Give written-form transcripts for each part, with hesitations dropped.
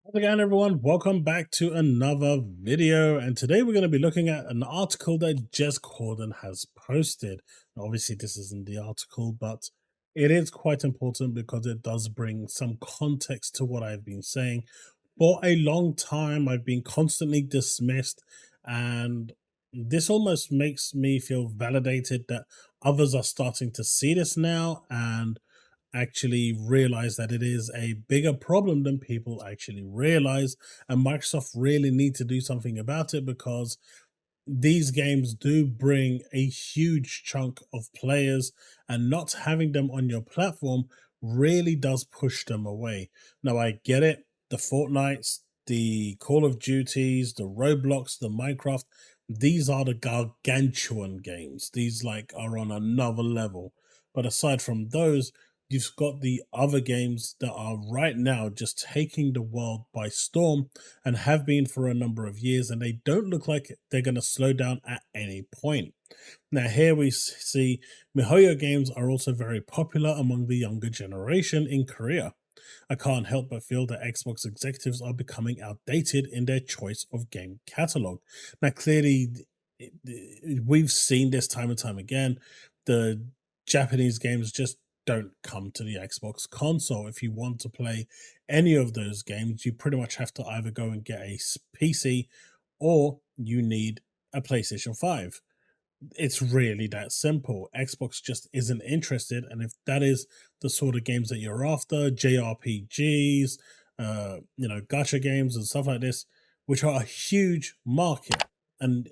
How's it going, everyone? Welcome back to another video, and today we're going to be looking at an article that Jez C has posted. Now, obviously this isn't the article, but it is quite important because it does bring some context to what I've been saying. For a long time I've been constantly dismissed, and this almost makes me feel validated that others are starting to see this now and actually realize that it is a bigger problem than people actually realize, and Microsoft really need to do something about it because these games do bring a huge chunk of players, and not having them on your platform really does push them away. Now, I get it, the Fortnites, the Call of Duties, the Roblox, the Minecraft, these are the gargantuan games. These are on another level. But aside from those, you've got the other games that are right now just taking the world by storm and have been for a number of years, and they don't look like they're going to slow down at any point. Now, here we see MiHoYo games are also very popular among the younger generation in Korea. I can't help but feel that Xbox executives are becoming outdated in their choice of game catalog. Now, clearly, we've seen this time and time again. The Japanese games just don't come to the Xbox console. If you want to play any of those games, you pretty much have to either go and get a PC or you need a PlayStation 5. It's really that simple. Xbox just isn't interested, and if that is the sort of games that you're after, JRPGs, gacha games and stuff like this, which are a huge market, and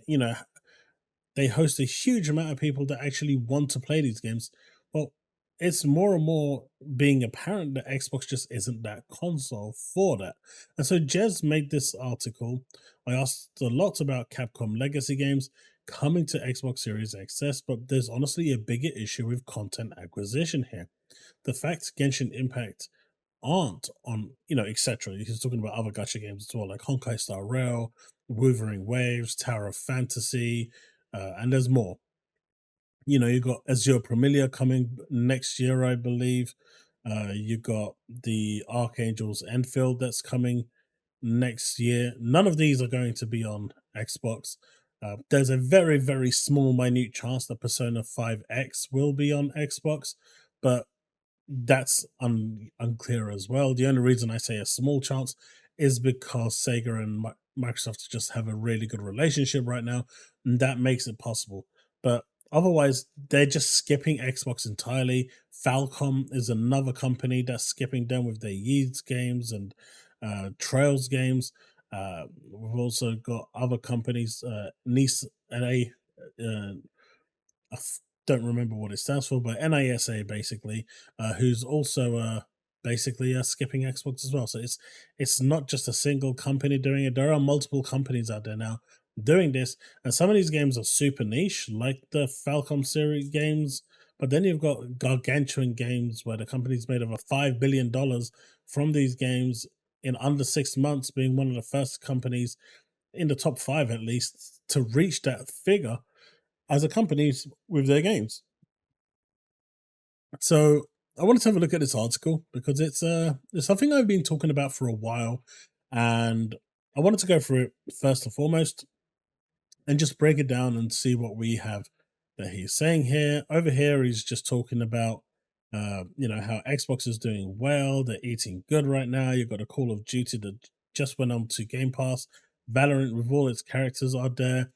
they host a huge amount of people that actually want to play these games. Well, it's more and more being apparent that Xbox just isn't that console for that. And so Jez made this article. I asked a lot about Capcom legacy games coming to Xbox Series XS, but there's honestly a bigger issue with content acquisition here. The fact Genshin Impact aren't on, etc. He's talking about other gacha games as well, like Honkai Star Rail, Wuthering Waves, Tower of Fantasy, and there's more. You got Azure Premilia coming next year, I believe. You got the Archangel's Enfield that's coming next year. None of these are going to be on Xbox. There's a very, very small, minute chance that Persona 5X will be on Xbox, but that's unclear as well. The only reason I say a small chance is because Sega and Microsoft just have a really good relationship right now, and that makes it possible. But otherwise, they're just skipping Xbox entirely. Falcom is another company that's skipping them with their Yeats games and Trails games. We've also got other companies, Nice NA, I don't remember what it stands for, but NASA basically, who's also basically skipping Xbox as well. So it's not just a single company doing it. There are multiple companies out there now doing this, and some of these games are super niche, like the Falcom series games. But then you've got gargantuan games where the company's made over $5 billion from these games in under 6 months, being one of the first companies in the top five at least to reach that figure as a company with their games. So I wanted to have a look at this article because it's something I've been talking about for a while, and I wanted to go through it first and foremost and just break it down and see what we have that he's saying here. Over here, he's just talking about how Xbox is doing well, they're eating good right now. You've got a Call of Duty that just went on to Game Pass. Valorant with all its characters are there.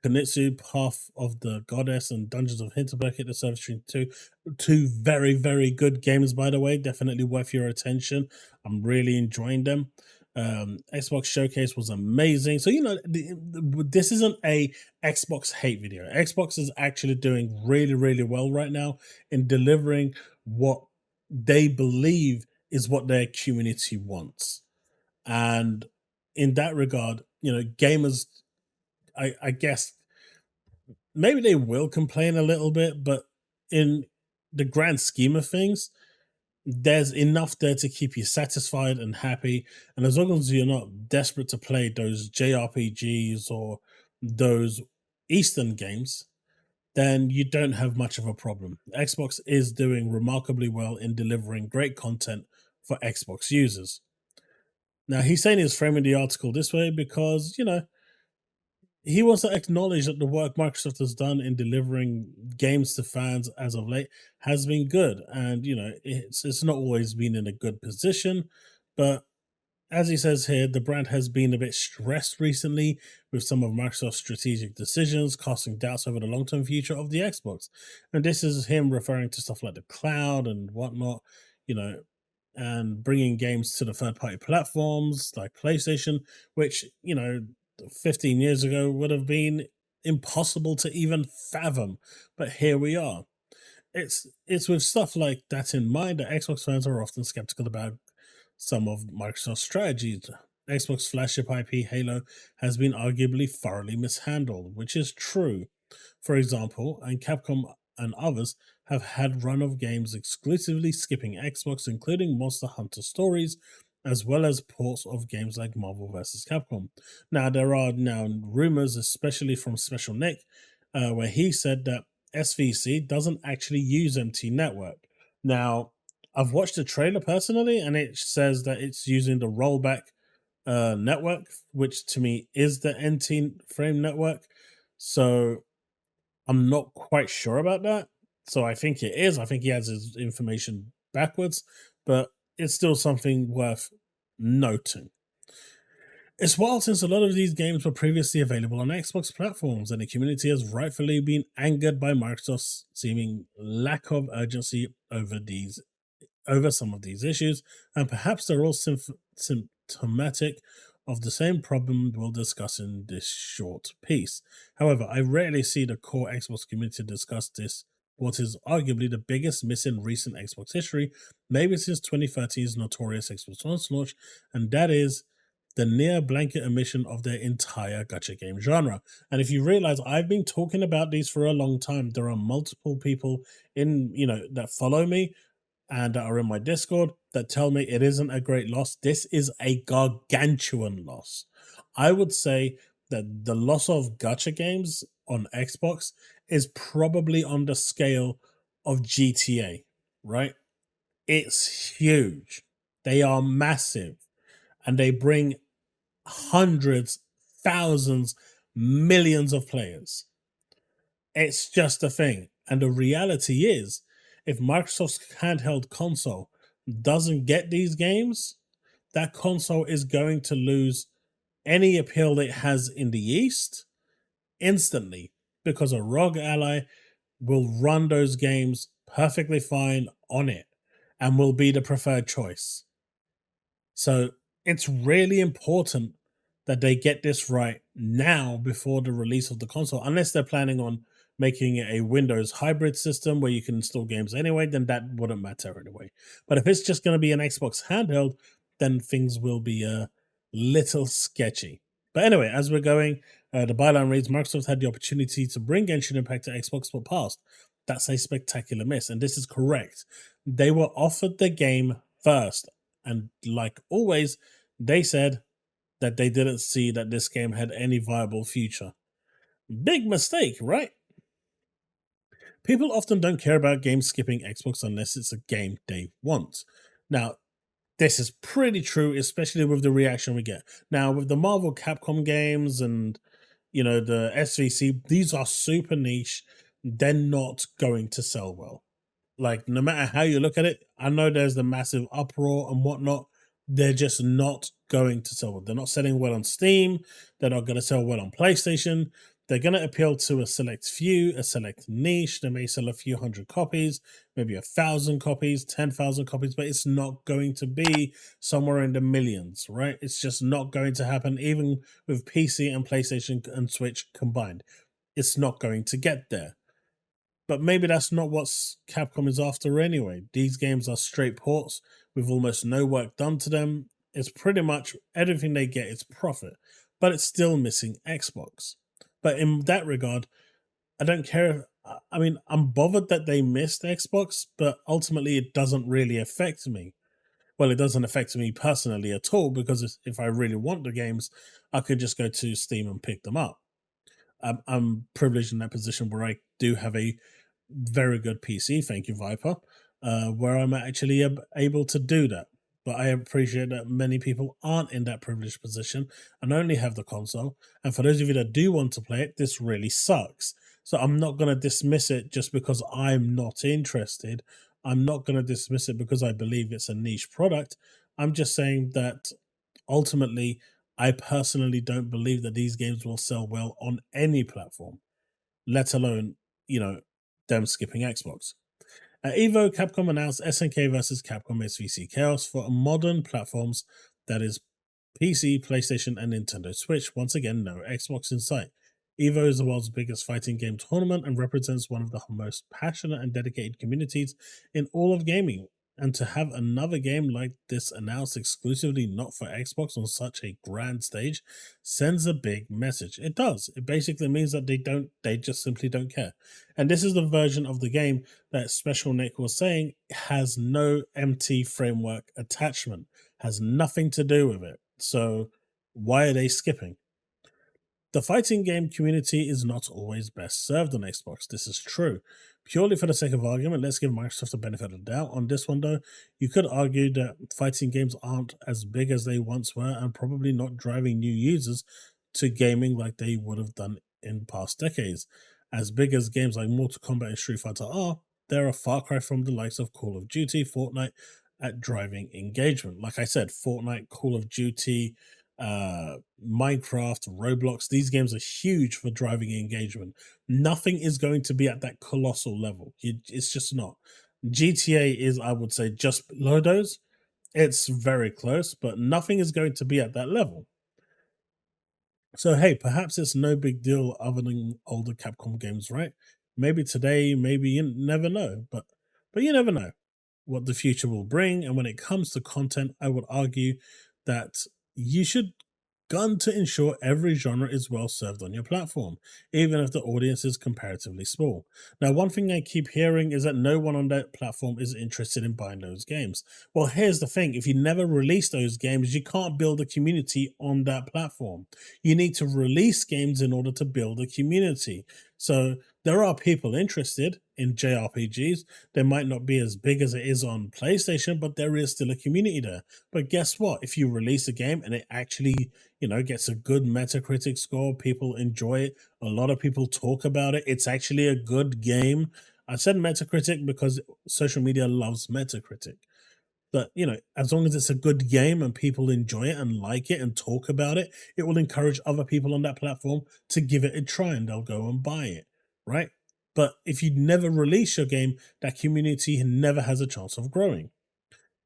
Kunitsu, Path of the Goddess, and Dungeons of Hinterberg hit the service stream too. Two very, very good games, by the way. Definitely worth your attention. I'm really enjoying them. Xbox Showcase was amazing. So, this isn't a Xbox hate video. Xbox is actually doing really, really well right now in delivering what they believe is what their community wants. And in that regard, gamers, I guess maybe they will complain a little bit, but in the grand scheme of things, there's enough there to keep you satisfied and happy. And as long as you're not desperate to play those JRPGs or those Eastern games, then you don't have much of a problem. Xbox is doing remarkably well in delivering great content for Xbox users. Now, he's saying he's framing the article this way because, he wants to acknowledge that the work Microsoft has done in delivering games to fans as of late has been good. And, it's not always been in a good position. But as he says here, the brand has been a bit stressed recently with some of Microsoft's strategic decisions, casting doubts over the long term future of the Xbox. And this is him referring to stuff like the cloud and whatnot, you know, and bringing games to the third party platforms like PlayStation, which, 15 years ago would have been impossible to even fathom. But here we are. It's with stuff like that in mind that Xbox fans are often skeptical about some of Microsoft's strategies. Xbox flagship IP Halo has been arguably thoroughly mishandled, which is true. For example, and Capcom and others have had run of games exclusively skipping Xbox, including Monster Hunter Stories, as well as ports of games like Marvel vs. Capcom. Now, there are now rumors, especially from Special Nick, where he said that SVC doesn't actually use MT Network. Now, I've watched the trailer personally, and it says that it's using the rollback network, which to me is the NT frame network. So I'm not quite sure about that. So I think it is. I think he has his information backwards, but it's still something worth noting. It's wild since a lot of these games were previously available on Xbox platforms, and the community has rightfully been angered by Microsoft's seeming lack of urgency over some of these issues, and perhaps they're all symptomatic of the same problem we'll discuss in this short piece. However, I rarely see the core Xbox community discuss this, what is arguably the biggest miss in recent Xbox history, maybe since 2013's notorious Xbox One launch, and that is the near blanket omission of their entire gacha game genre. And if you realize, I've been talking about these for a long time. There are multiple people that follow me and that are in my Discord that tell me it isn't a great loss. This is a gargantuan loss. I would say that the loss of gacha games on Xbox is probably on the scale of GTA, right? It's huge. They are massive and they bring hundreds, thousands, millions of players. It's just a thing. And the reality is, if Microsoft's handheld console doesn't get these games, that console is going to lose any appeal it has in the East instantly, because a ROG ally will run those games perfectly fine on it and will be the preferred choice. So it's really important that they get this right now before the release of the console, unless they're planning on making it a Windows hybrid system where you can install games anyway, then that wouldn't matter anyway. But if it's just going to be an Xbox handheld, then things will be a little sketchy. But anyway, as we're going, the byline reads, Microsoft had the opportunity to bring Genshin Impact to Xbox but passed. That's a spectacular miss, and this is correct. They were offered the game first, and like always, they said that they didn't see that this game had any viable future. Big mistake, right? People often don't care about games skipping Xbox unless it's a game they want. Now, this is pretty true, especially with the reaction we get. Now, with the Marvel Capcom games and, the SVC, these are super niche. They're not going to sell well. Like, no matter how you look at it, I know there's the massive uproar and whatnot. They're just not going to sell well. They're not selling well on Steam. They're not going to sell well on PlayStation. They're going to appeal to a select few, a select niche. They may sell a few hundred copies, maybe 1,000 copies, 10,000 copies, but it's not going to be somewhere in the millions, right? It's just not going to happen, even with PC and PlayStation and Switch combined. It's not going to get there. But maybe that's not what Capcom is after anyway. These games are straight ports with almost no work done to them. It's pretty much everything they get is profit, but it's still missing Xbox. But in that regard, I don't care. I mean, I'm bothered that they missed Xbox, but ultimately it doesn't really affect me. Well, it doesn't affect me personally at all, because if I really want the games, I could just go to Steam and pick them up. I'm privileged in that position where I do have a very good PC, thank you, Viper, where I'm actually able to do that. but I appreciate that many people aren't in that privileged position and only have the console. And for those of you that do want to play it, this really sucks. So I'm not going to dismiss it just because I'm not interested. I'm not going to dismiss it because I believe it's a niche product. I'm just saying that ultimately, I personally don't believe that these games will sell well on any platform, let alone, them skipping Xbox. At Evo, Capcom announced SNK versus Capcom SVC Chaos for modern platforms, that is PC, PlayStation, and Nintendo Switch. Once again, no Xbox in sight. Evo is the world's biggest fighting game tournament and represents one of the most passionate and dedicated communities in all of gaming. And to have another game like this announced exclusively not for Xbox on such a grand stage sends a big message. It does. It basically means that they just simply don't care. And this is the version of the game that Special Nick was saying has no MT framework attachment, has nothing to do with it. So why are they skipping? The fighting game community is not always best served on Xbox. This is true. Purely for the sake of argument, let's give Microsoft the benefit of the doubt. On this one, though, you could argue that fighting games aren't as big as they once were and probably not driving new users to gaming like they would have done in past decades. As big as games like Mortal Kombat and Street Fighter are, they're a far cry from the likes of Call of Duty, Fortnite at driving engagement. Like I said, Fortnite, Call of Duty, Minecraft, Roblox, these games are huge for driving engagement. Nothing is going to be at that colossal level. It's just not. GTA is, I would say, just below those. It's very close, but nothing is going to be at that level. So hey, perhaps it's no big deal other than older Capcom games, right? Maybe today, maybe you never know, but you never know what the future will bring. And when it comes to content, I would argue that you should gun to ensure every genre is well served on your platform, even if the audience is comparatively small. Now, one thing I keep hearing is that no one on that platform is interested in buying those games. Well, here's the thing. If you never release those games, you can't build a community on that platform. You need to release games in order to build a community. So there are people interested in JRPGs. They might not be as big as it is on PlayStation, but there is still a community there. But guess what? If you release a game and it actually, gets a good Metacritic score, people enjoy it, a lot of people talk about it, it's actually a good game. I said Metacritic because social media loves Metacritic. But, as long as it's a good game and people enjoy it and like it and talk about it, it will encourage other people on that platform to give it a try and they'll go and buy it, right? But if you never release your game, that community never has a chance of growing.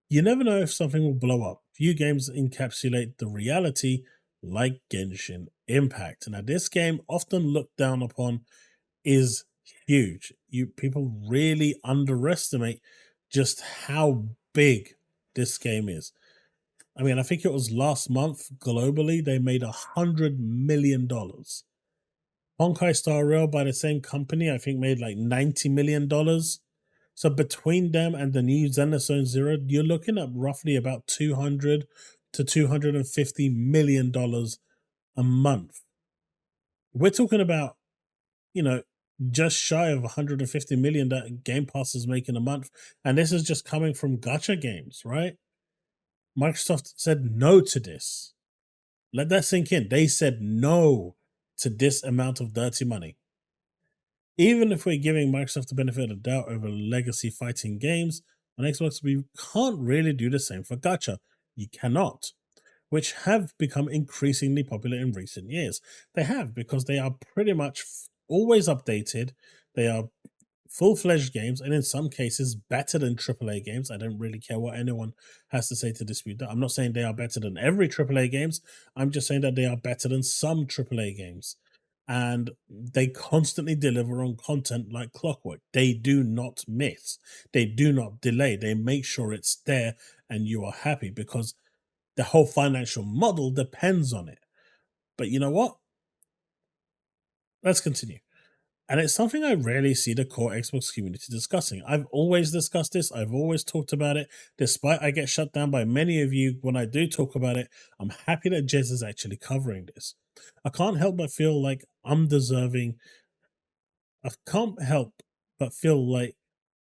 You never know if something will blow up. Few games encapsulate the reality like Genshin Impact. Now, this game, often looked down upon, is huge. People really underestimate just how big this game is. I mean, I think it was last month globally, they made $100 million. Honkai Star Rail by the same company, I think made like $90 million. So between them and the new Xenophon Zero, you're looking at roughly about $200 to $250 million a month. We're talking about, just shy of 150 million that Game Pass is making a month. And this is just coming from gacha games, right? Microsoft said no to this. Let that sink in. They said no to this amount of dirty money. Even if we're giving Microsoft the benefit of the doubt over legacy fighting games, on Xbox, we can't really do the same for gacha. You cannot. Which have become increasingly popular in recent years. They have, because they are pretty much always updated. They are full-fledged games, and in some cases better than AAA games. I don't really care what anyone has to say to dispute that. I'm not saying they are better than every AAA games. I'm just saying that they are better than some AAA games. And they constantly deliver on content like clockwork. They do not miss. They do not delay. They make sure it's there and you are happy, because the whole financial model depends on it. But you know what? Let's continue. And it's something I rarely see the core Xbox community discussing. I've always discussed this. I've always talked about it. Despite I get shut down by many of you when I do talk about it, I'm happy that Jez is actually covering this. I can't help but feel like undeserving. I can't help but feel like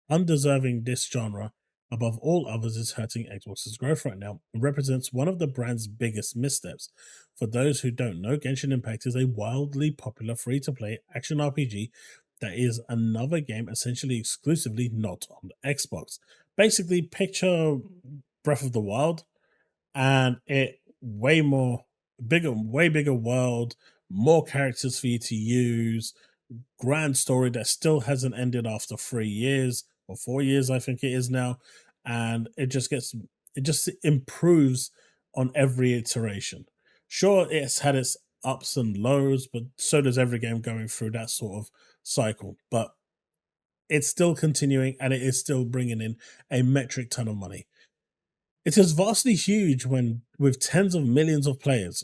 undeserving this genre above all others is hurting Xbox's growth right now and represents one of the brand's biggest missteps. For those who don't know, Genshin Impact is a wildly popular free-to-play action RPG that is another game essentially exclusively not on the Xbox. Basically, picture Breath of the Wild and it way bigger world, more characters for you to use, grand story that still hasn't ended after 3 years or 4 years, I think it is now, and it just improves on every iteration. Sure, it's had its ups and lows, but so does every game going through that sort of cycle. But it's still continuing, and it is still bringing in a metric ton of money. It is vastly huge when, with tens of millions of players,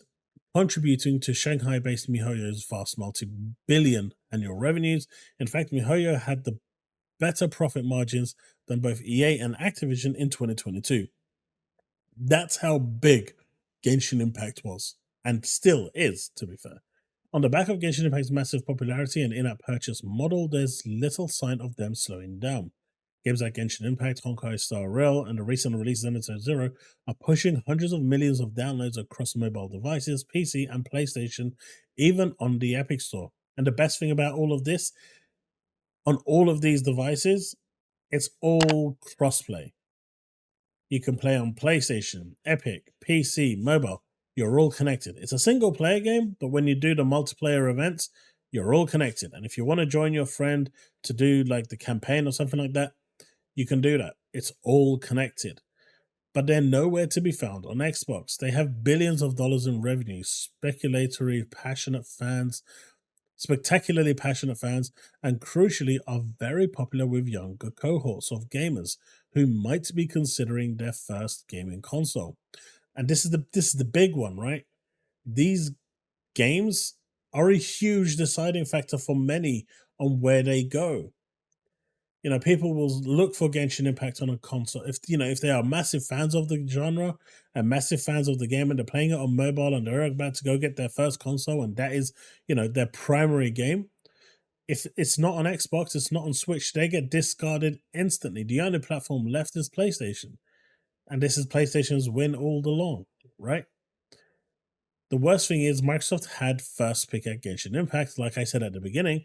contributing to Shanghai-based MiHoYo's vast multi-billion annual revenues. In fact, MiHoYo had the better profit margins than both EA and Activision in 2022. That's how big Genshin Impact was, and still is, to be fair. On the back of Genshin Impact's massive popularity and in-app purchase model, there's little sign of them slowing down. Games like Genshin Impact, Honkai Star Rail, and the recent release Zenitsu Zero are pushing hundreds of millions of downloads across mobile devices, PC, and PlayStation, even on the Epic Store. And the best thing about all of this, on all of these devices, it's all crossplay. You can play on PlayStation, Epic, PC, mobile. You're all connected. It's a single player game, but when you do the multiplayer events, you're all connected. And if you want to join your friend to do like the campaign or something like that, you can do that. It's all connected. But they're nowhere to be found on Xbox. They have billions of dollars in revenue, spectacularly passionate fans, and crucially are very popular with younger cohorts of gamers who might be considering their first gaming console. And this is the big one, right? These games are a huge deciding factor for many on where they go. You know, people will look for Genshin Impact on a console if they are massive fans of the genre and massive fans of the game, and they're playing it on mobile and they're about to go get their first console, and that is their primary game. If it's not on Xbox, it's not on Switch, they get discarded instantly. The only platform left is PlayStation, and this is PlayStation's win all along, right? The worst thing is Microsoft had first pick at Genshin Impact, like I said at the beginning,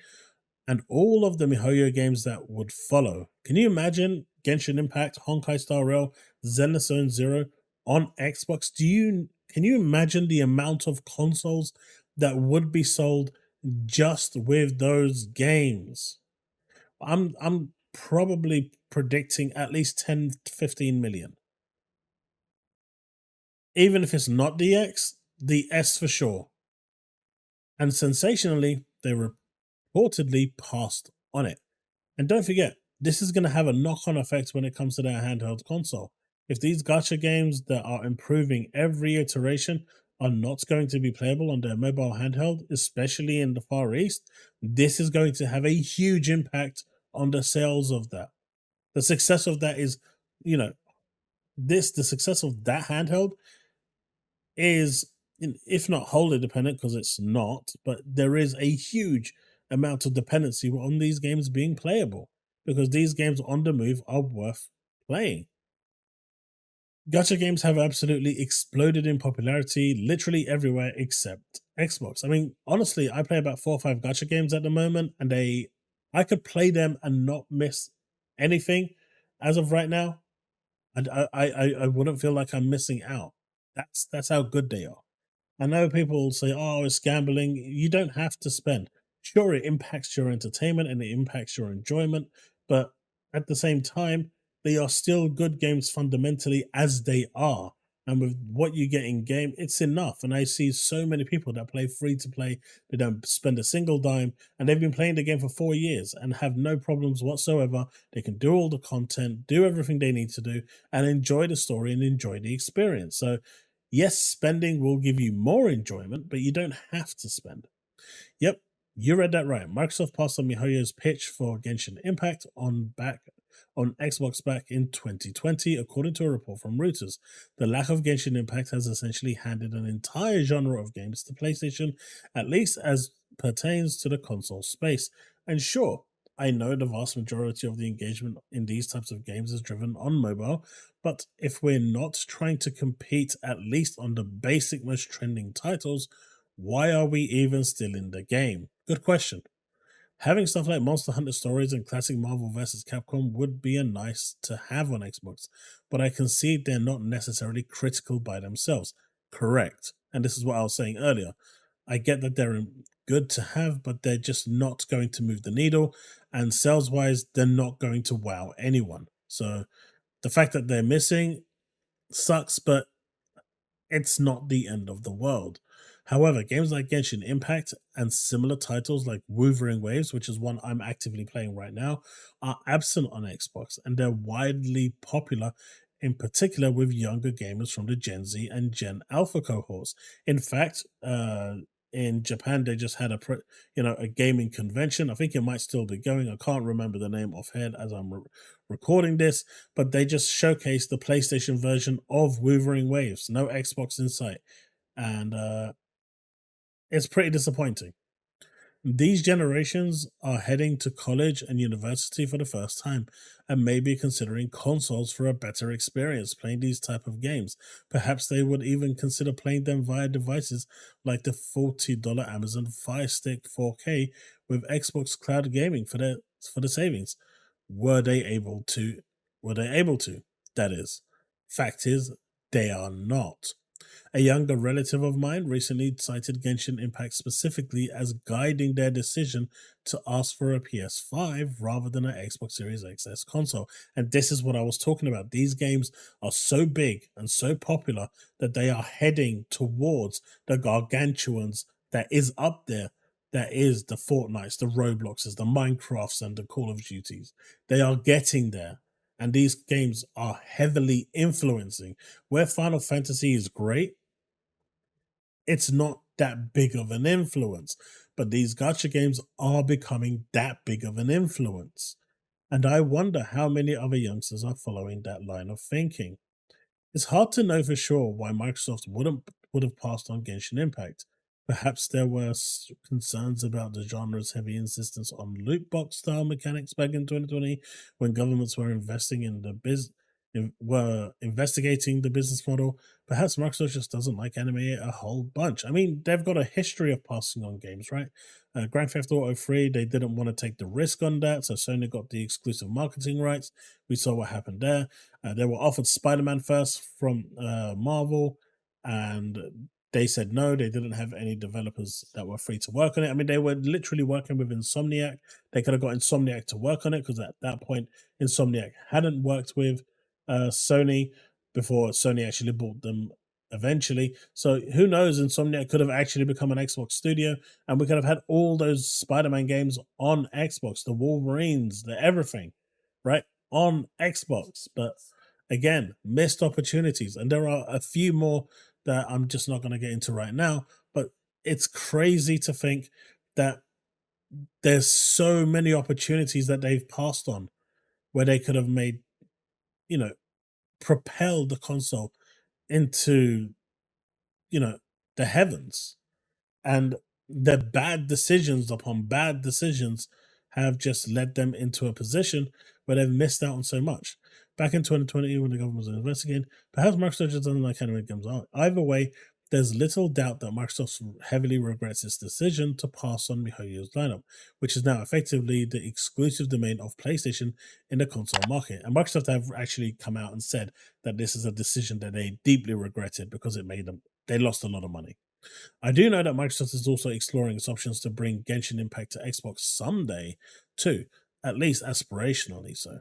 and all of the MiHoYo games that would follow. Can you imagine Genshin Impact, Honkai Star Rail, Zenitsu Zero on Xbox? Can you imagine the amount of consoles that would be sold just with those games? I'm probably predicting at least 10 to 15 million. Even if it's not the X, the S for sure. And sensationally, they reportedly passed on it. And don't forget, this is going to have a knock-on effect when it comes to their handheld console. If these gacha games that are improving every iteration are not going to be playable on their mobile handheld, especially in the Far East, this is going to have a huge impact on the sales of that. The success of that is, the success of that handheld is, if not wholly dependent, because it's not, but there is a huge amount of dependency on these games being playable, because these games on the move are worth playing. Gacha games have absolutely exploded in popularity literally everywhere except Xbox. I mean, honestly, I play about 4 or 5 gacha games at the moment, and I could play them and not miss anything as of right now. And I wouldn't feel like I'm missing out. That's how good they are. I know people say, "Oh, it's gambling." You don't have to spend. Sure, it impacts your entertainment and it impacts your enjoyment, but at the same time, they are still good games fundamentally as they are. And with what you get in game, it's enough. And I see so many people that play free to play, they don't spend a single dime, and they've been playing the game for 4 years and have no problems whatsoever. They can do all the content, do everything they need to do, and enjoy the story and enjoy the experience. So yes, spending will give you more enjoyment, but you don't have to spend. Yep, you read that right. Microsoft passed on MiHoYo's pitch for Genshin Impact on Xbox back in 2020, according to a report from Reuters. The lack of Genshin Impact has essentially handed an entire genre of games to PlayStation, at least as pertains to the console space. And sure, I know the vast majority of the engagement in these types of games is driven on mobile, but if we're not trying to compete at least on the basic most trending titles, why are we even still in the game? Good question. Having stuff like Monster Hunter Stories and classic Marvel vs. Capcom would be a nice to have on Xbox, but I concede they're not necessarily critical by themselves. Correct. And this is what I was saying earlier. I get that they're good to have, but they're just not going to move the needle. And sales wise, they're not going to wow anyone. So the fact that they're missing sucks, but it's not the end of the world. However, games like Genshin Impact and similar titles like Wuthering Waves, which is one I'm actively playing right now, are absent on Xbox, and they're widely popular, in particular with younger gamers from the Gen Z and Gen Alpha cohorts. In fact, in Japan, they just had a gaming convention. I think it might still be going. I can't remember the name offhand as I'm recording this, but they just showcased the PlayStation version of Wuthering Waves. No Xbox in sight, and it's pretty disappointing. These generations are heading to college and university for the first time and maybe considering consoles for a better experience playing these type of games. Perhaps they would even consider playing them via devices like the $40 Amazon Fire Stick 4K with Xbox Cloud Gaming for the savings. Were they able to? Were they able to? That is. Fact is, they are not. A younger relative of mine recently cited Genshin Impact specifically as guiding their decision to ask for a PS5 rather than an Xbox Series XS console. And this is what I was talking about. These games are so big and so popular that they are heading towards the gargantuans that is up there. That is the Fortnites, the Robloxes, the Minecrafts, and the Call of Duties. They are getting there. And these games are heavily influencing. Where Final Fantasy is great, it's not that big of an influence. But these gacha games are becoming that big of an influence. And I wonder how many other youngsters are following that line of thinking. It's hard to know for sure why Microsoft would have passed on Genshin Impact. Perhaps there were concerns about the genre's heavy insistence on loot box style mechanics back in 2020, when governments were investing in the were investigating the business model. Perhaps Microsoft just doesn't like anime a whole bunch. I mean, they've got a history of passing on games, right? Grand Theft Auto 3, they didn't want to take the risk on that, so Sony got the exclusive marketing rights. We saw what happened there. They were offered Spider-Man first from Marvel, and they said no. They didn't have any developers that were free to work on it. I mean, they were literally working with Insomniac. They could have got Insomniac to work on it because at that point, Insomniac hadn't worked with Sony before Sony actually bought them eventually. So who knows? Insomniac could have actually become an Xbox studio, and we could have had all those Spider-Man games on Xbox, the Wolverines, the everything, right? On Xbox. But again, missed opportunities. And there are a few more that I'm just not going to get into right now. But it's crazy to think that there's so many opportunities that they've passed on where they could have made, propelled the console into, you know, the heavens. And the bad decisions upon bad decisions have just led them into a position where they've missed out on so much. Back in 2020, when the government was investigating, perhaps Microsoft just doesn't like anime games. Either way, there's little doubt that Microsoft heavily regrets its decision to pass on MiHoYo's lineup, which is now effectively the exclusive domain of PlayStation in the console market. And Microsoft have actually come out and said that this is a decision that they deeply regretted because they lost a lot of money. I do know that Microsoft is also exploring its options to bring Genshin Impact to Xbox someday, too, at least aspirationally so.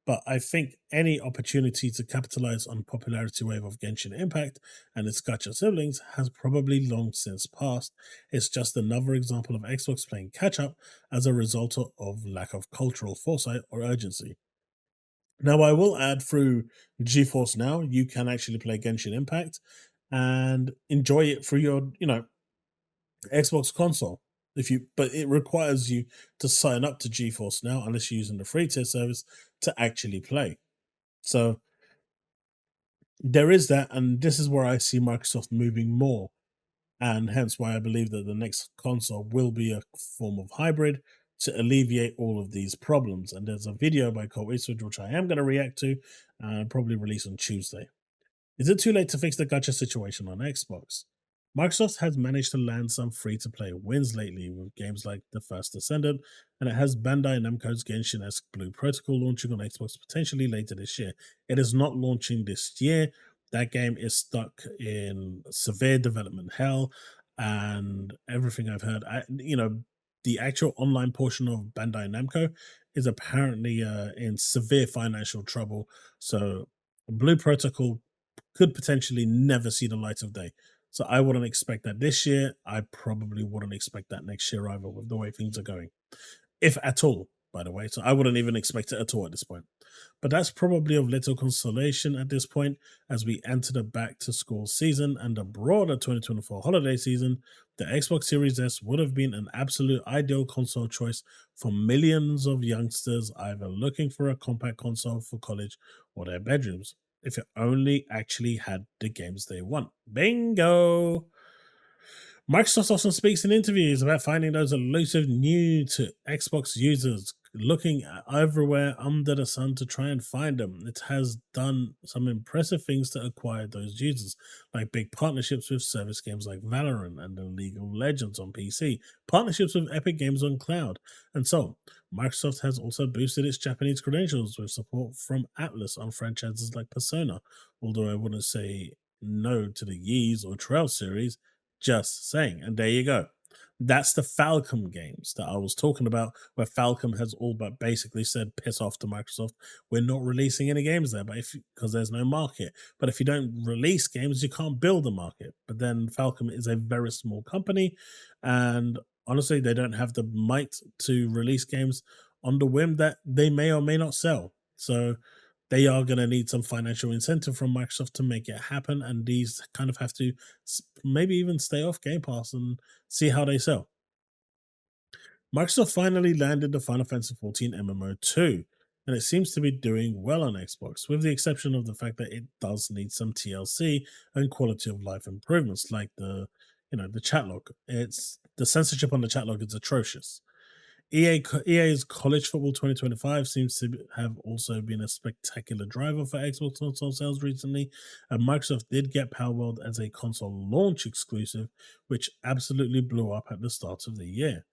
But I think any opportunity to capitalize on popularity wave of Genshin Impact and its gacha siblings has probably long since passed. It's just another example of Xbox playing catch up as a result of lack of cultural foresight or urgency. Now, I will add through GeForce Now, you can actually play Genshin Impact and enjoy it through your, Xbox console. But it requires you to sign up to GeForce Now unless you're using the free tier service to actually play. So there is that, and this is where I see Microsoft moving more, and hence why I believe that the next console will be a form of hybrid to alleviate all of these problems. And there's a video by Clarke Osborne, which I am going to react to and probably release on Tuesday. Is it too late to fix the gacha situation on Xbox? Microsoft has managed to land some free-to-play wins lately with games like The First Descendant, and it has Bandai Namco's Genshin-esque Blue Protocol launching on Xbox potentially later this year. It is not launching this year. That game is stuck in severe development hell, and everything I've heard, the actual online portion of Bandai Namco is apparently in severe financial trouble. So Blue Protocol could potentially never see the light of day. So I wouldn't expect that this year. I probably wouldn't expect that next year either with the way things are going, if at all, by the way. So I wouldn't even expect it at all at this point. But that's probably of little consolation at this point as we enter the back to school season and the broader 2024 holiday season. The Xbox Series S would have been an absolute ideal console choice for millions of youngsters either looking for a compact console for college or their bedrooms, if it only actually had the games they want. Bingo! Microsoft often speaks in interviews about finding those elusive new to Xbox users, looking everywhere under the sun to try and find them. It has done some impressive things to acquire those users, like big partnerships with service games like Valorant and the League of Legends on PC, partnerships with Epic Games on cloud, and so on. Microsoft has also boosted its Japanese credentials with support from Atlas on franchises like Persona, although I wouldn't say no to the Ys or Trail series, just saying. And there you go. That's the Falcom games that I was talking about, where Falcom has all but basically said, piss off to Microsoft. We're not releasing any games there, but because there's no market. But if you don't release games, you can't build a market. But then Falcom is a very small company, and honestly, they don't have the might to release games on the whim that they may or may not sell. So they are going to need some financial incentive from Microsoft to make it happen, and these kind of have to maybe even stay off Game Pass and see how they sell. Microsoft finally landed the Final Fantasy XIV MMO 2, and it seems to be doing well on Xbox, with the exception of the fact that it does need some TLC and quality of life improvements, like the chat log. It's the censorship on the chat log is atrocious. EA's College Football 2025 seems to have also been a spectacular driver for Xbox console sales recently, and Microsoft did get Palworld as a console launch exclusive, which absolutely blew up at the start of the year.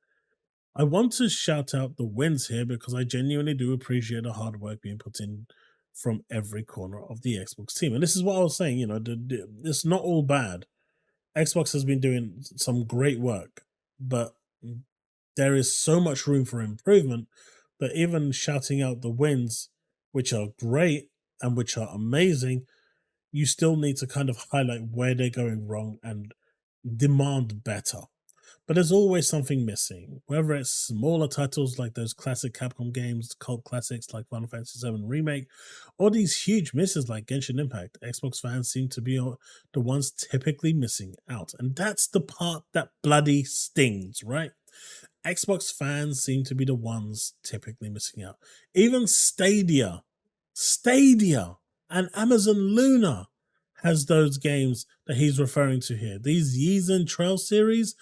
I want to shout out the wins here because I genuinely do appreciate the hard work being put in from every corner of the Xbox team. And this is what I was saying, it's not all bad. Xbox has been doing some great work, but there is so much room for improvement that even shouting out the wins, which are great and which are amazing, you still need to kind of highlight where they're going wrong and demand better. But there's always something missing, whether it's smaller titles like those classic Capcom games, cult classics like Final Fantasy VII Remake, or these huge misses like Genshin Impact. Xbox fans seem to be the ones typically missing out. And that's the part that bloody stings, right? Xbox fans seem to be the ones typically missing out. Even Stadia and Amazon Luna has those games that he's referring to here. These Ys and Trail series,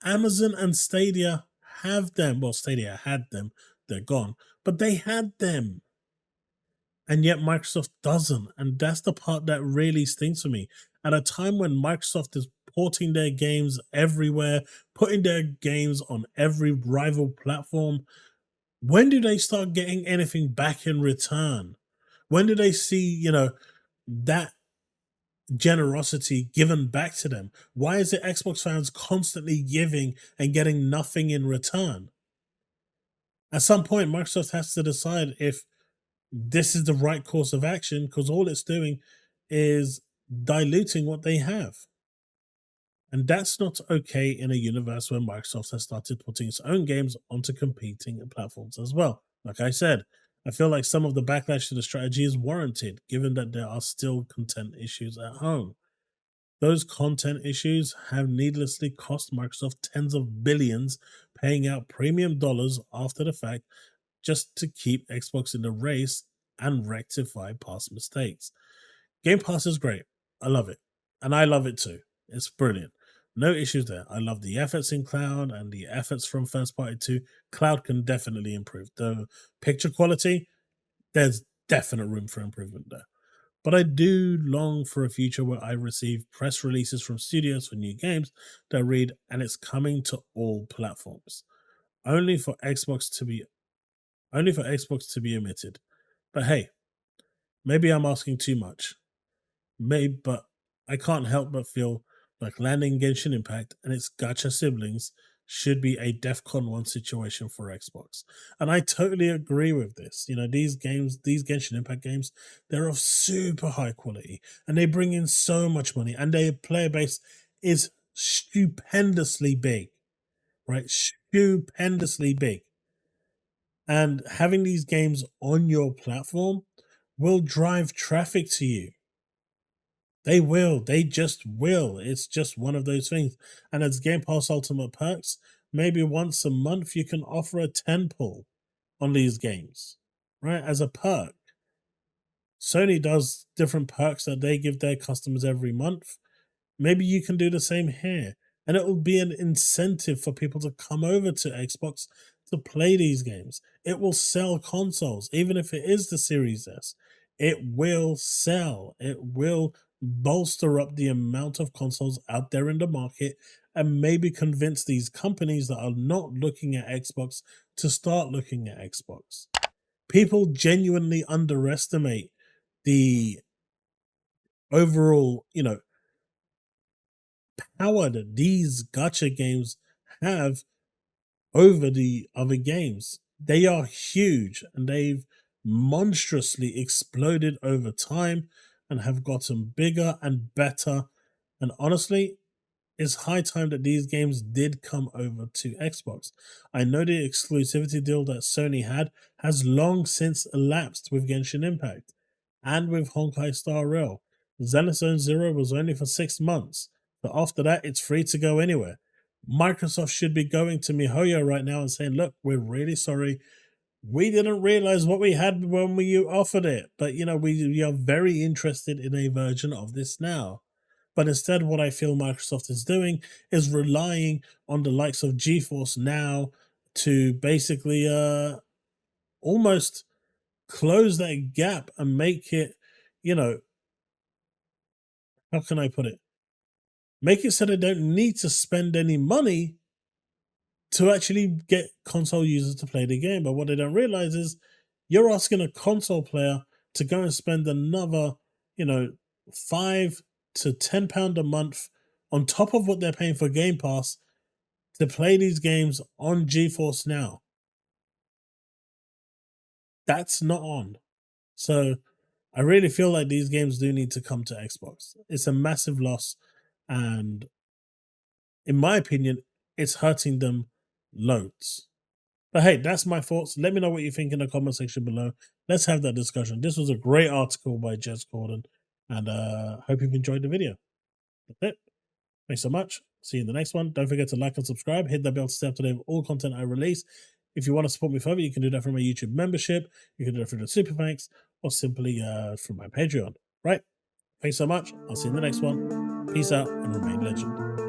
Amazon and Stadia have them. Well, Stadia had them. They're gone. But they had them. And yet Microsoft doesn't. And that's the part that really stings for me. At a time when Microsoft is porting their games everywhere, putting their games on every rival platform, when do they start getting anything back in return? When do they see, that generosity given back to them? Why is it Xbox fans constantly giving and getting nothing in return? At some point, Microsoft has to decide if this is the right course of action, because all it's doing is diluting what they have. And that's not okay in a universe where Microsoft has started putting its own games onto competing platforms as well. Like I said, I feel like some of the backlash to the strategy is warranted, given that there are still content issues at home. Those content issues have needlessly cost Microsoft tens of billions, paying out premium dollars after the fact just to keep Xbox in the race and rectify past mistakes. Game Pass is great. I love it. And I love it too. It's brilliant. No issues there. I love the efforts in cloud and the efforts from first party too. Cloud can definitely improve. The picture quality, there's definite room for improvement there. But I do long for a future where I receive press releases from studios for new games that read, and it's coming to all platforms. Only for Xbox to be omitted. But hey, maybe I'm asking too much. Maybe, but I can't help but feel like landing Genshin Impact and its gacha siblings should be a DEFCON 1 situation for Xbox. And I totally agree with this. You know, these games, these Genshin Impact games, they're of super high quality and they bring in so much money and their player base is stupendously big, right? Stupendously big. And having these games on your platform will drive traffic to you. They will. They just will. It's just one of those things. And as Game Pass Ultimate perks, maybe once a month you can offer a 10 pull on these games, right? As a perk. Sony does different perks that they give their customers every month. Maybe you can do the same here. And it will be an incentive for people to come over to Xbox to play these games. It will sell consoles, even if it is the Series S. It will sell. It will bolster up the amount of consoles out there in the market and maybe convince these companies that are not looking at Xbox to start looking at Xbox. People genuinely underestimate the overall, power that these gacha games have over the other games. They are huge and they've monstrously exploded over time and have gotten bigger and better. And honestly, it's high time that these games did come over to Xbox. I know the exclusivity deal that Sony had has long since elapsed with Genshin Impact and with Honkai Star Rail. Xenophon Zero was only for 6 months, but after that, it's free to go anywhere. Microsoft should be going to MiHoYo right now and saying, look, we're really sorry. We didn't realize what we had when we offered it, but we are very interested in a version of this now. But instead, what I feel Microsoft is doing is relying on the likes of GeForce Now to basically almost close that gap and make it, how can I put it? Make it so they don't need to spend any money to actually get console users to play the game. But what they don't realize is you're asking a console player to go and spend another, £5 to £10 a month on top of what they're paying for Game Pass to play these games on GeForce Now. That's not on. So I really feel like these games do need to come to Xbox. It's a massive loss. And in my opinion, it's hurting them loads. But hey, that's my thoughts. Let me know what you think in the comment section below. Let's have that discussion. This was a great article by Jez Gordon, and hope you've enjoyed the video. That's it. Thanks so much. See you in the next one. Don't forget to like and subscribe. Hit that bell to stay up to date with all content I release. If you want to support me further, you can do that from my YouTube membership. You can do it through the Super Thanks or simply through my Patreon. Right? Thanks so much. I'll see you in the next one. Peace out and remain legend.